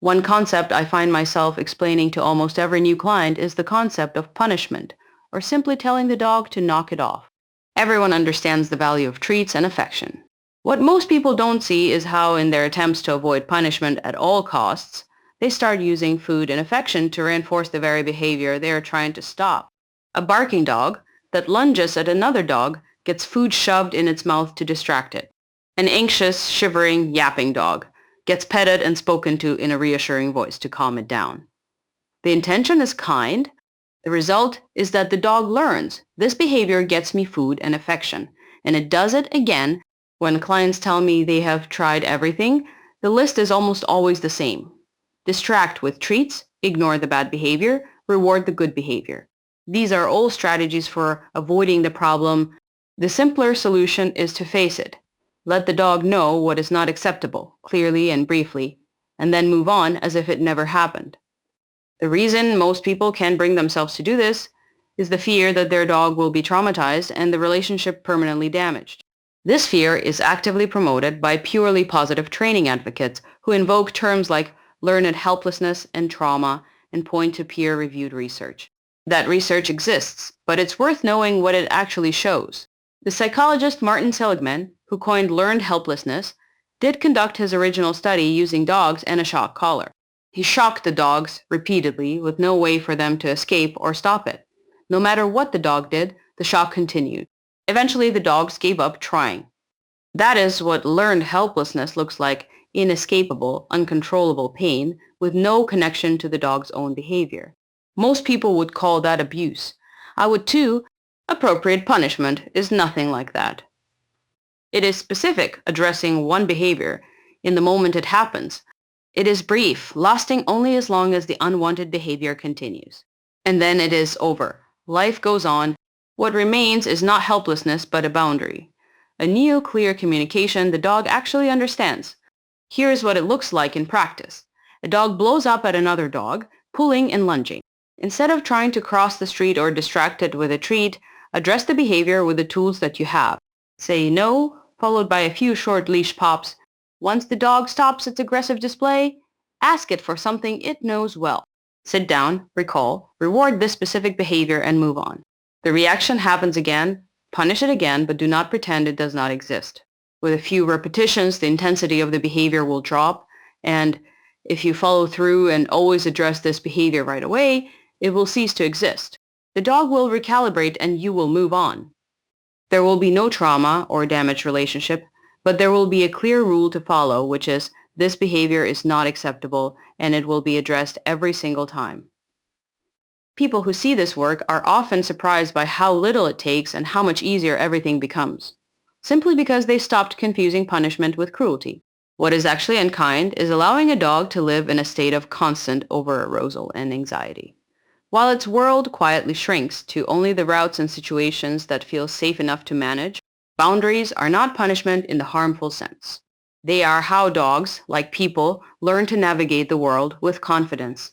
One concept I find myself explaining to almost every new client is the concept of punishment, or simply telling the dog to knock it off. Everyone understands the value of treats and affection. What most people don't see is how, in their attempts to avoid punishment at all costs, they start using food and affection to reinforce the very behavior they are trying to stop. A barking dog that lunges at another dog gets food shoved in its mouth to distract it. An anxious, shivering, yapping dog gets petted and spoken to in a reassuring voice to calm it down. The intention is kind. The result is that the dog learns, this behavior gets me food and affection, and it does it again. When clients tell me they have tried everything, the list is almost always the same. Distract with treats, ignore the bad behavior, reward the good behavior. These are all strategies for avoiding the problem. The simpler solution is to face it. Let the dog know what is not acceptable, clearly and briefly, and then move on as if it never happened. The reason most people can't bring themselves to do this is the fear that their dog will be traumatized and the relationship permanently damaged. This fear is actively promoted by purely positive training advocates who invoke terms like learned helplessness and trauma and point to peer-reviewed research. That research exists, but it's worth knowing what it actually shows. The psychologist Martin Seligman, who coined learned helplessness, did conduct his original study using dogs and a shock collar. He shocked the dogs repeatedly with no way for them to escape or stop it. No matter what the dog did, the shock continued. Eventually, the dogs gave up trying. That is what learned helplessness looks like: inescapable, uncontrollable pain with no connection to the dog's own behavior. Most people would call that abuse. I would too. Appropriate punishment is nothing like that. It is specific, addressing one behavior in the moment it happens. It is brief, lasting only as long as the unwanted behavior continues. And then it is over. Life goes on. What remains is not helplessness, but a boundary. A neo-clear communication the dog actually understands. Here's what it looks like in practice. A dog blows up at another dog, pulling and lunging. Instead of trying to cross the street or distract it with a treat, address the behavior with the tools that you have. Say no, followed by a few short leash pops. Once the dog stops its aggressive display, ask it for something it knows well. Sit down, recall, reward this specific behavior, and move on. The reaction happens again, punish it again, but do not pretend it does not exist. With a few repetitions, the intensity of the behavior will drop, and if you follow through and always address this behavior right away, it will cease to exist. The dog will recalibrate and you will move on. There will be no trauma or damaged relationship, but there will be a clear rule to follow, which is this behavior is not acceptable and it will be addressed every single time. People who see this work are often surprised by how little it takes and how much easier everything becomes, simply because they stopped confusing punishment with cruelty. What is actually unkind is allowing a dog to live in a state of constant over-arousal and anxiety, while its world quietly shrinks to only the routes and situations that feel safe enough to manage. Boundaries are not punishment in the harmful sense. They are how dogs, like people, learn to navigate the world with confidence.